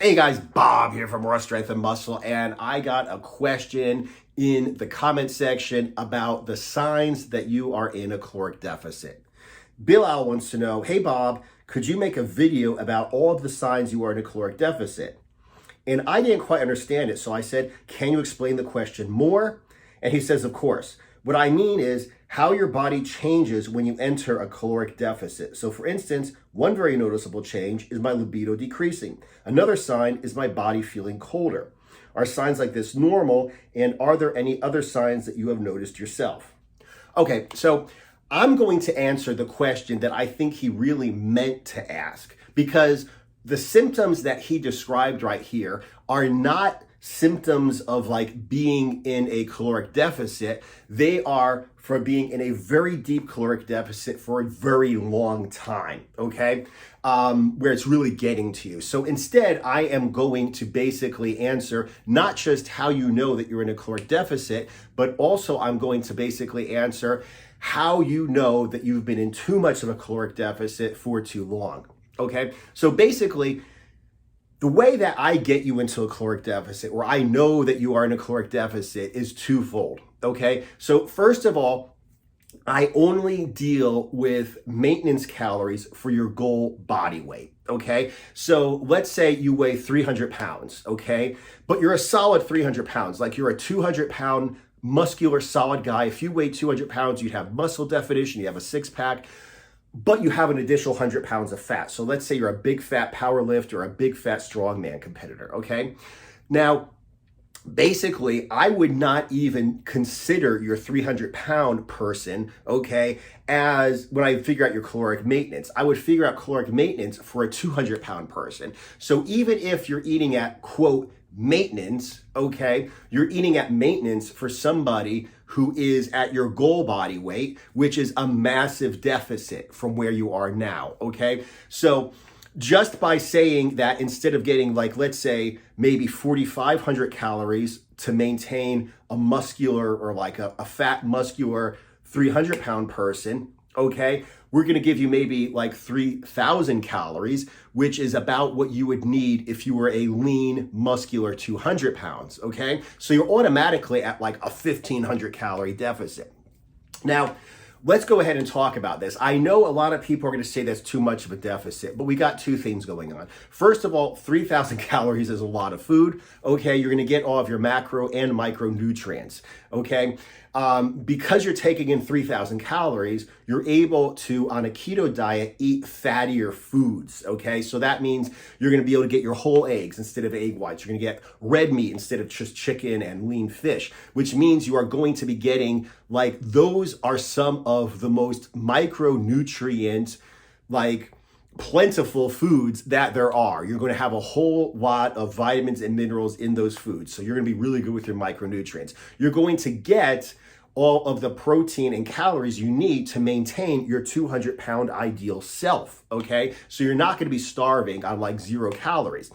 Hey guys, Bob here from Raw Strength and Muscle, and I got a question in the comment section about the signs that you are in a caloric deficit. Bilal wants to know, hey Bob, could you make a video about all of the signs you are in a caloric deficit? And I didn't quite understand it, so I said, can you explain the question more? And he says, of course. What I mean is how your body changes when you enter a caloric deficit. So for instance, one very noticeable change is my libido decreasing. Another sign is my body feeling colder. Are signs like this normal? And are there any other signs that you have noticed yourself? Okay, so I'm going to answer the question that I think he really meant to ask, because the symptoms that he described right here are not symptoms of like being in a caloric deficit. They are for being in a very deep caloric deficit for a very long time, okay? Where it's really getting to you. So instead, I am going to basically answer not just how you know that you're in a caloric deficit, but also I'm going to basically answer how you know that you've been in too much of a caloric deficit for too long, okay? So basically, the way that I get you into a caloric deficit, or I know that you are in a caloric deficit, is twofold, okay? So first of all, I only deal with maintenance calories for your goal body weight, okay? So let's say you weigh 300 pounds, okay? But you're a solid 300 pounds, like you're a 200-pound muscular solid guy. If you weigh 200 pounds, you'd have muscle definition, you have a six-pack, but you have an additional 100 pounds of fat. So let's say you're a big fat power lifter or a big fat strongman competitor, okay? Now, basically, I would not even consider your 300-pound person, okay, as when I figure out your caloric maintenance. I would figure out caloric maintenance for a 200-pound person. So even if you're eating at, quote, maintenance, okay, you're eating at maintenance for somebody who is at your goal body weight, which is a massive deficit from where you are now, okay? So just by saying that instead of getting like, let's say maybe 4,500 calories to maintain a muscular or like a fat muscular 300-pound person, okay, we're gonna give you maybe like 3,000 calories, which is about what you would need if you were a lean, muscular 200 pounds, okay? So you're automatically at like a 1,500 calorie deficit. Now, let's go ahead and talk about this. I know a lot of people are gonna say that's too much of a deficit, but we got two things going on. First of all, 3,000 calories is a lot of food, okay? You're gonna get all of your macro and micronutrients, okay? Because you're taking in 3,000 calories, you're able to, on a keto diet, eat fattier foods, okay? So that means you're gonna be able to get your whole eggs instead of egg whites. You're gonna get red meat instead of just chicken and lean fish, which means you are going to be getting, like, those are some of the most micronutrient, like, plentiful foods that there are. You're going to have a whole lot of vitamins and minerals in those foods. So you're going to be really good with your micronutrients. You're going to get all of the protein and calories you need to maintain your 200-pound ideal self, okay? So you're not going to be starving on like 0 calories.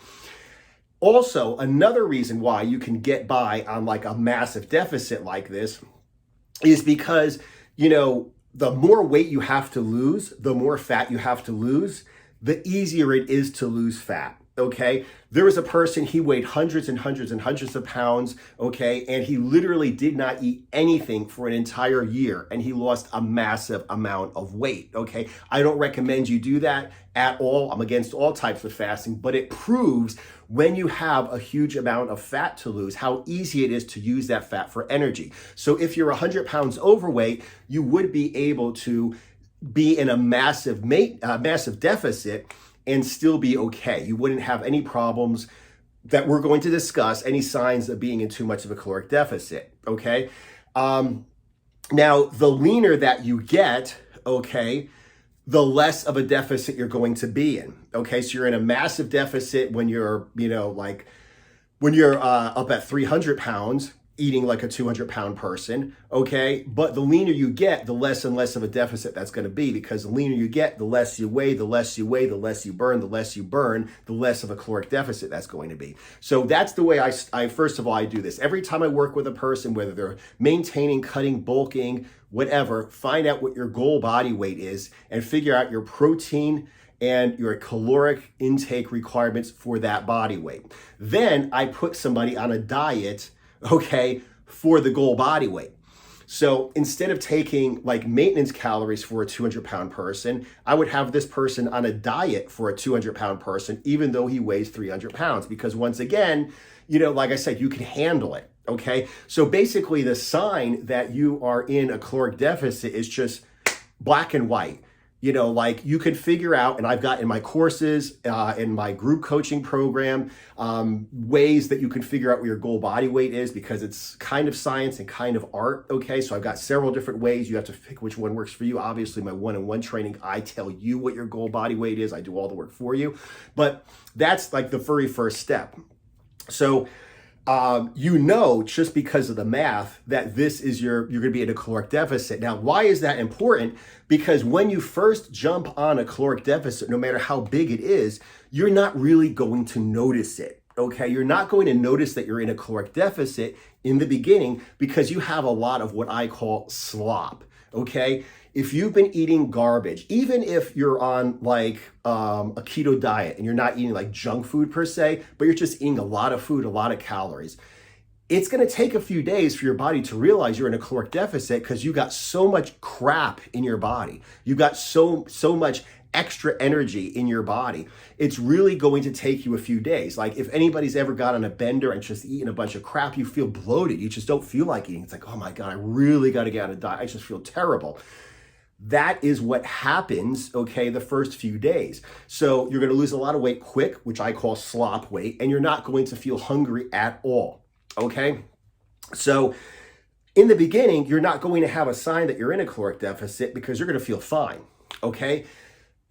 Also, another reason why you can get by on like a massive deficit like this is because, you know, the more weight you have to lose, the more fat you have to lose, the easier it is to lose fat, okay? There was a person, he weighed hundreds and hundreds and hundreds of pounds, okay? And he literally did not eat anything for an entire year, and he lost a massive amount of weight, okay? I don't recommend you do that at all. I'm against all types of fasting, but it proves when you have a huge amount of fat to lose, how easy it is to use that fat for energy. So if you're 100 pounds overweight, you would be able to be in a massive deficit and still be okay. You wouldn't have any problems that we're going to discuss, any signs of being in too much of a caloric deficit, okay? Now, the leaner that you get, okay, the less of a deficit you're going to be in, okay? So you're in a massive deficit when you're, you know, like when you're up at 300 pounds, eating like a 200-pound person, okay? But the leaner you get, the less and less of a deficit that's gonna be, because the leaner you get, the less you weigh, the less you weigh, the less you burn, the less you burn, the less of a caloric deficit that's going to be. So that's the way I first of all, I do this. Every time I work with a person, whether they're maintaining, cutting, bulking, whatever, find out what your goal body weight is and figure out your protein and your caloric intake requirements for that body weight. Then I put somebody on a diet, okay, for the goal body weight. So instead of taking like maintenance calories for a 200-pound person, I would have this person on a diet for a 200-pound person, even though he weighs 300 pounds. Because once again, like I said, you can handle it, okay? So basically the sign that you are in a caloric deficit is just black and white. Like you can figure out, and I've got in my courses, in my group coaching program, ways that you can figure out what your goal body weight is, because it's kind of science and kind of art, okay? So I've got several different ways. You have to pick which one works for you. Obviously, my one-on-one training, I tell you what your goal body weight is. I do all the work for you. But that's like the very first step. So just because of the math that this is you're going to be in a caloric deficit. Now, why is that important? Because when you first jump on a caloric deficit, no matter how big it is, you're not really going to notice it. Okay, you're not going to notice that you're in a caloric deficit in the beginning because you have a lot of what I call slop. Okay, if you've been eating garbage, even if you're on like a keto diet and you're not eating like junk food per se, but you're just eating a lot of food, a lot of calories, it's going to take a few days for your body to realize you're in a caloric deficit because you got so much crap in your body. You got so much extra energy in your body. It's really going to take you a few days. Like if anybody's ever got on a bender and just eaten a bunch of crap, you feel bloated. You just don't feel like eating. It's like, oh my God, I really got to get on a diet. I just feel terrible. That is what happens, okay, the first few days. So you're going to lose a lot of weight quick, which I call slop weight, and you're not going to feel hungry at all, okay? So in the beginning, you're not going to have a sign that you're in a caloric deficit because you're going to feel fine, okay?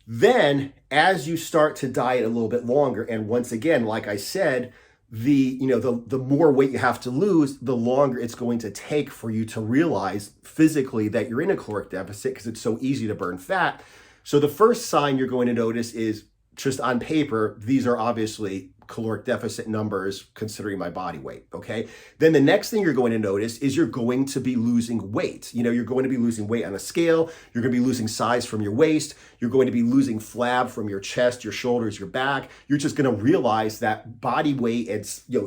Then as you start to diet a little bit longer, and once again, like I said, the more weight you have to lose, the longer it's going to take for you to realize physically that you're in a caloric deficit because it's so easy to burn fat. So the first sign you're going to notice is just on paper, these are obviously caloric deficit numbers considering my body weight, okay? Then the next thing you're going to notice is you're going to be losing weight. You're going to be losing weight on a scale. You're going to be losing size from your waist. You're going to be losing flab from your chest, your shoulders, your back. You're just going to realize that body weight and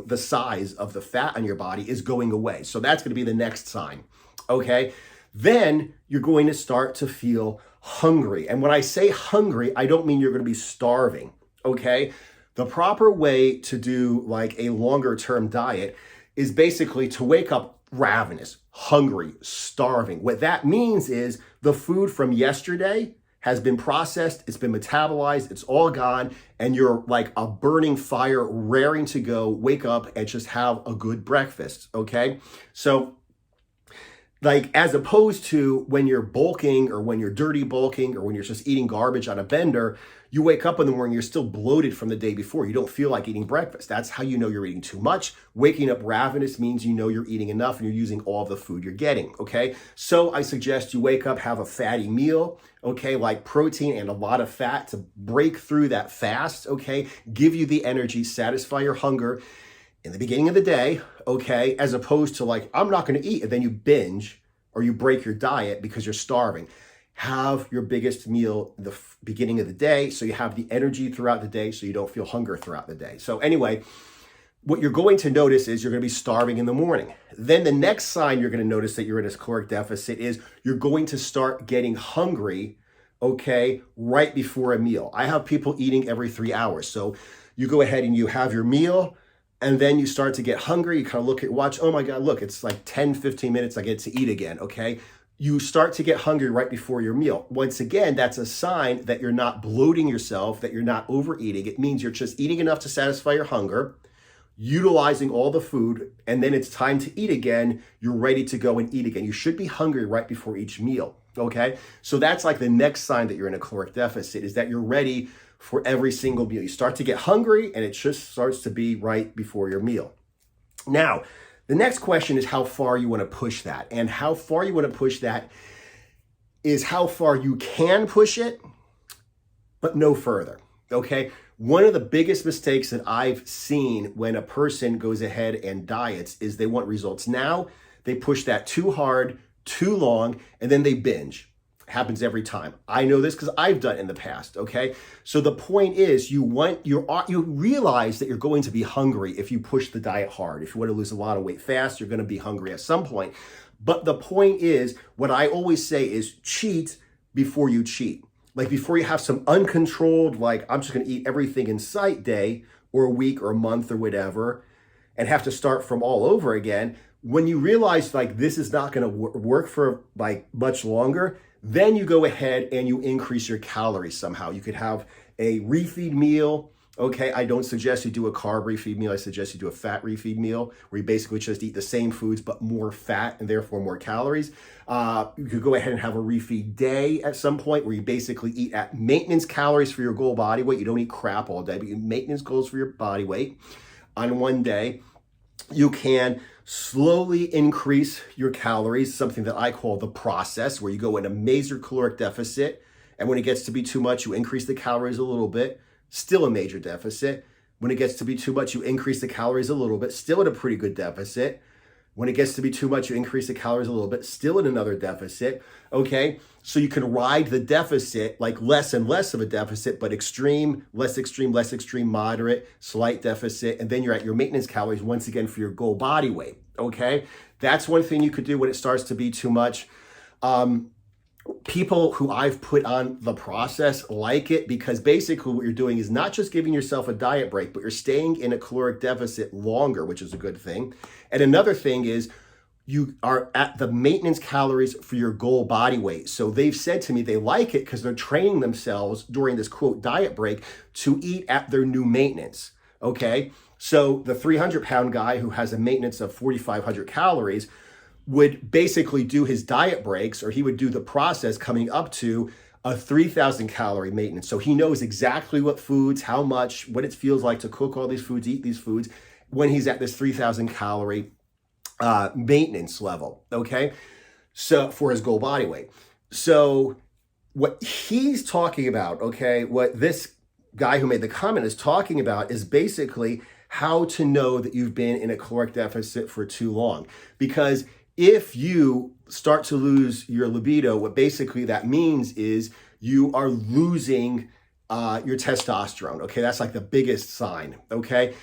the size of the fat on your body is going away. So that's going to be the next sign, okay? Then you're going to start to feel hungry. And when I say hungry, I don't mean you're going to be starving, okay? The proper way to do like a longer term diet is basically to wake up ravenous, hungry, starving. What that means is the food from yesterday has been processed, it's been metabolized, it's all gone, and you're like a burning fire, raring to go, wake up and just have a good breakfast, okay? So like as opposed to when you're bulking or when you're dirty bulking or when you're just eating garbage on a bender, you wake up in the morning, you're still bloated from the day before. You don't feel like eating breakfast. That's how you know you're eating too much. Waking up ravenous means you know you're eating enough and you're using all of the food you're getting, okay? So I suggest you wake up, have a fatty meal, okay, like protein and a lot of fat to break through that fast, okay? Give you the energy, satisfy your hunger in the beginning of the day, okay? As opposed to like, I'm not gonna eat, and then you binge or you break your diet because you're starving. Have your biggest meal the beginning of the day so you have the energy throughout the day so you don't feel hunger throughout the day. So anyway, what you're going to notice is you're going to be starving in the morning. Then the next sign you're going to notice that you're in a caloric deficit is you're going to start getting hungry, okay, right before a meal. I have people eating every 3 hours. So you go ahead and you have your meal, and then you start to get hungry. You kind of look at your watch. Oh my God, look, it's like 10, 15 minutes. I get to eat again, okay? You start to get hungry right before your meal. Once again, that's a sign that you're not bloating yourself, that you're not overeating. It means you're just eating enough to satisfy your hunger, utilizing all the food, and then it's time to eat again. You're ready to go and eat again. You should be hungry right before each meal, okay? So that's like the next sign that you're in a caloric deficit, is that you're ready for every single meal. You start to get hungry and it just starts to be right before your meal. Now, the next question is how far you want to push that. And how far you want to push that is how far you can push it, but no further, okay? One of the biggest mistakes that I've seen when a person goes ahead and diets is they want results now, they push that too hard, too long, and then they binge. Happens every time. I know this because I've done it in the past, okay? So the point is you realize that you're going to be hungry if you push the diet hard. If you want to lose a lot of weight fast, you're going to be hungry at some point. But the point is, what I always say is cheat before you cheat. Like before you have some uncontrolled, like I'm just going to eat everything in sight day or a week or a month or whatever, and have to start from all over again. When you realize like this is not going to work for like much longer, then you go ahead and you increase your calories somehow. You could have a refeed meal. Okay, I don't suggest you do a carb refeed meal. I suggest you do a fat refeed meal where you basically just eat the same foods but more fat and therefore more calories. You could go ahead and have a refeed day at some point where you basically eat at maintenance calories for your goal body weight. You don't eat crap all day, but you maintenance goals for your body weight on one day. You can slowly increase your calories, something that I call the process, where you go in a major caloric deficit. And when it gets to be too much, you increase the calories a little bit. Still a major deficit. When it gets to be too much, you increase the calories a little bit, still at a pretty good deficit. When it gets to be too much, you increase the calories a little bit, still in another deficit, okay? So you can ride the deficit, like less and less of a deficit, but extreme, less extreme, moderate, slight deficit, and then you're at your maintenance calories once again for your goal body weight, okay? That's one thing you could do when it starts to be too much. People who I've put on the process like it because basically what you're doing is not just giving yourself a diet break, but you're staying in a caloric deficit longer, which is a good thing. And another thing is you are at the maintenance calories for your goal body weight. So they've said to me they like it because they're training themselves during this quote diet break to eat at their new maintenance, okay? So the 300-pound guy who has a maintenance of 4,500 calories would basically do his diet breaks, or he would do the process coming up to a 3,000 calorie maintenance. So he knows exactly what foods, how much, what it feels like to cook all these foods, eat these foods when he's at this 3,000 calorie maintenance level, okay? So for his goal body weight. So what he's talking about, okay, what this guy who made the comment is talking about is basically how to know that you've been in a caloric deficit for too long. Because if you start to lose your libido, what basically that means is you are losing your testosterone, okay? That's like the biggest sign, okay?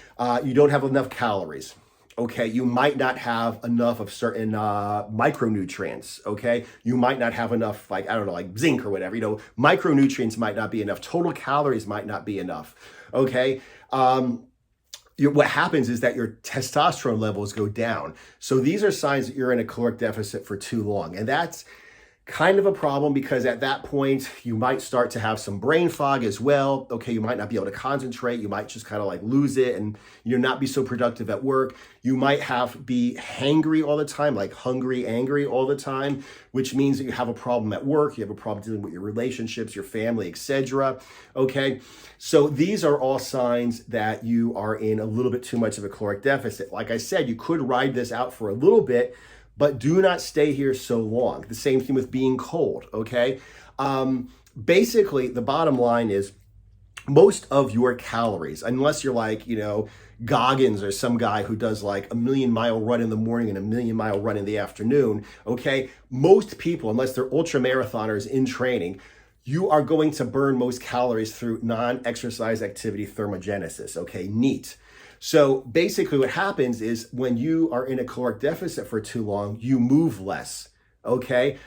You don't have enough calories, okay? You might not have enough of certain micronutrients, okay? You might not have enough, like, I don't know, like zinc or whatever, micronutrients might not be enough. Total calories might not be enough, okay? What happens is that your testosterone levels go down. So these are signs that you're in a caloric deficit for too long. And that's kind of a problem because at that point, you might start to have some brain fog as well. Okay, you might not be able to concentrate. You might just kind of like lose it and not be so productive at work. You might be hangry all the time, like hungry, angry all the time, which means that you have a problem at work. You have a problem dealing with your relationships, your family, etc. Okay, so these are all signs that you are in a little bit too much of a caloric deficit. Like I said, you could ride this out for a little bit, but do not stay here so long. The same thing with being cold, okay? Basically, the bottom line is most of your calories, unless you're like, Goggins or some guy who does like a 1,000,000-mile run in the morning and a 1,000,000-mile run in the afternoon, okay? Most people, unless they're ultra marathoners in training, you are going to burn most calories through non-exercise activity thermogenesis, okay? NEAT. So basically what happens is when you are in a caloric deficit for too long, you move less, okay?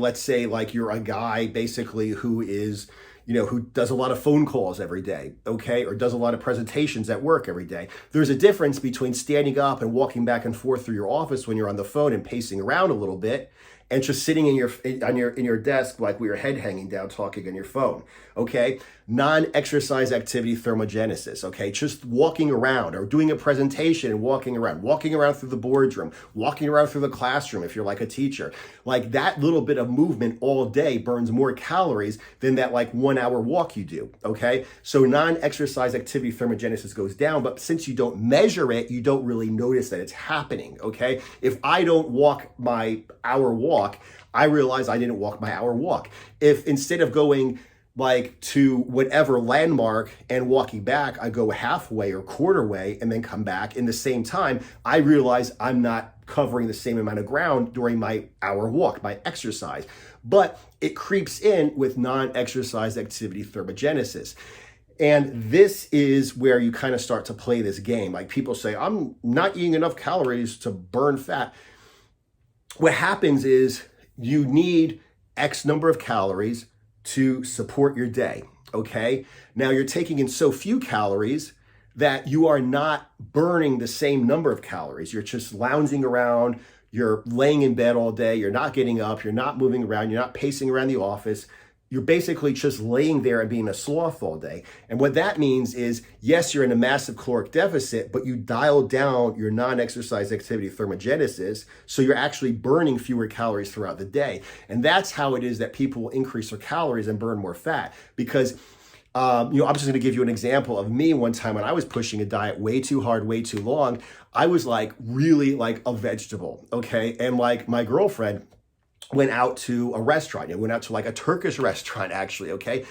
Let's say like you're a guy basically who is, who does a lot of phone calls every day, okay? Or does a lot of presentations at work every day. There's a difference between standing up and walking back and forth through your office when you're on the phone and pacing around a little bit and just sitting in your desk like with your head hanging down talking on your phone, okay? Non-exercise activity thermogenesis, okay? Just walking around or doing a presentation and walking around through the boardroom, walking around through the classroom if you're like a teacher. Like that little bit of movement all day burns more calories than that like 1 hour walk you do, okay? So non-exercise activity thermogenesis goes down, but since you don't measure it, you don't really notice that it's happening, okay? If I don't walk my hour walk, I realize I didn't walk my hour walk. If instead of going like to whatever landmark and walking back, I go halfway or quarter way and then come back in the same time, I realize I'm not covering the same amount of ground during my hour walk, my exercise. But it creeps in with non-exercise activity thermogenesis. And this is where you kind of start to play this game. Like people say, I'm not eating enough calories to burn fat. What happens is you need X number of calories to support your day, okay? Now you're taking in so few calories that you are not burning the same number of calories. You're just lounging around, you're laying in bed all day, you're not getting up, you're not moving around, you're not pacing around the office. You're basically just laying there and being a sloth all day. And what that means is, yes, you're in a massive caloric deficit, but you dial down your non-exercise activity thermogenesis, so you're actually burning fewer calories throughout the day. And that's how it is that people will increase their calories and burn more fat. Because, I'm just gonna give you an example of me one time when I was pushing a diet way too hard, way too long. I was like really like a vegetable, okay? And like my girlfriend went out to a restaurant. Went out to like a Turkish restaurant, actually, okay?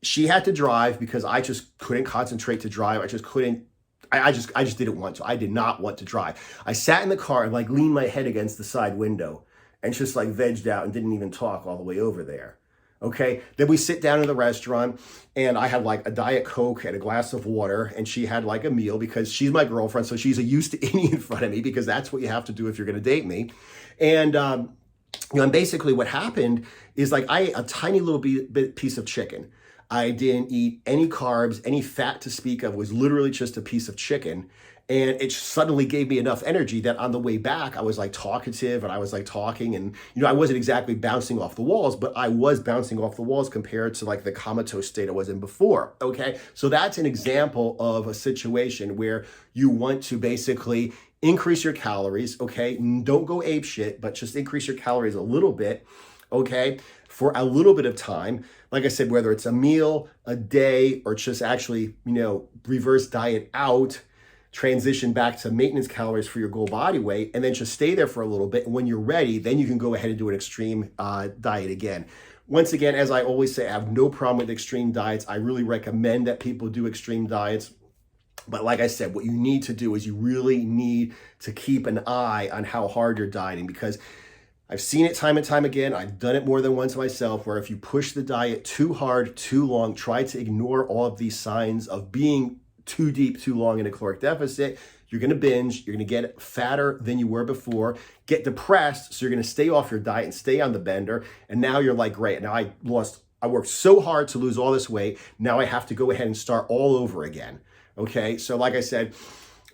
She had to drive because I just couldn't concentrate to drive. I just didn't want to. I did not want to drive. I sat in the car and like leaned my head against the side window and just like vegged out and didn't even talk all the way over there. Okay, then we sit down in the restaurant and I had like a Diet Coke and a glass of water, and she had like a meal because she's my girlfriend. So she's used to eating in front of me because that's what you have to do if you're going to date me. And, and basically what happened is like I ate a tiny little piece of chicken. I didn't eat any carbs, any fat to speak of. It was literally just a piece of chicken. And it suddenly gave me enough energy that on the way back, I was like talkative and I was like talking, and, I wasn't exactly bouncing off the walls, but I was bouncing off the walls compared to like the comatose state I was in before. Okay. So that's an example of a situation where you want to basically increase your calories. Okay. Don't go ape shit, but just increase your calories a little bit. Okay. For a little bit of time. Like I said, whether it's a meal, a day, or just actually, reverse diet out, transition back to maintenance calories for your goal body weight, and then just stay there for a little bit. And when you're ready, then you can go ahead and do an extreme diet again. Once again, as I always say, I have no problem with extreme diets. I really recommend that people do extreme diets. But like I said, what you need to do is you really need to keep an eye on how hard you're dieting, because I've seen it time and time again. I've done it more than once myself, where if you push the diet too hard, too long, try to ignore all of these signs of being too deep, too long in a caloric deficit, you're going to binge, you're going to get fatter than you were before, get depressed, so you're going to stay off your diet and stay on the bender, and now you're like, great, now I worked so hard to lose all this weight, now I have to go ahead and start all over again. Okay, so like I said,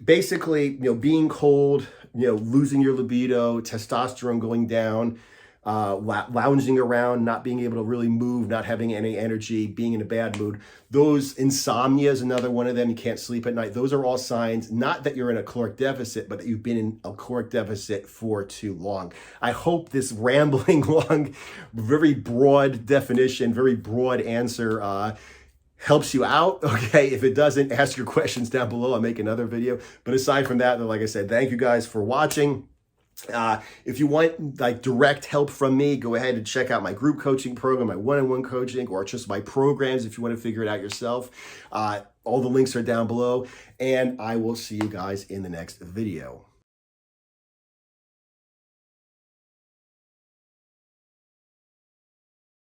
basically, being cold, losing your libido, testosterone going down, lounging around, not being able to really move, not having any energy, being in a bad mood. Those, insomnia is another one of them. You can't sleep at night. Those are all signs, not that you're in a caloric deficit, but that you've been in a caloric deficit for too long. I hope this rambling, long, very broad definition, very broad answer helps you out. Okay, if it doesn't, ask your questions down below. I'll make another video. But aside from that, like I said, thank you guys for watching. If you want like direct help from me, go ahead and check out my group coaching program, my one-on-one coaching, or just my programs if you want to figure it out yourself. All the links are down below, and I will see you guys in the next video.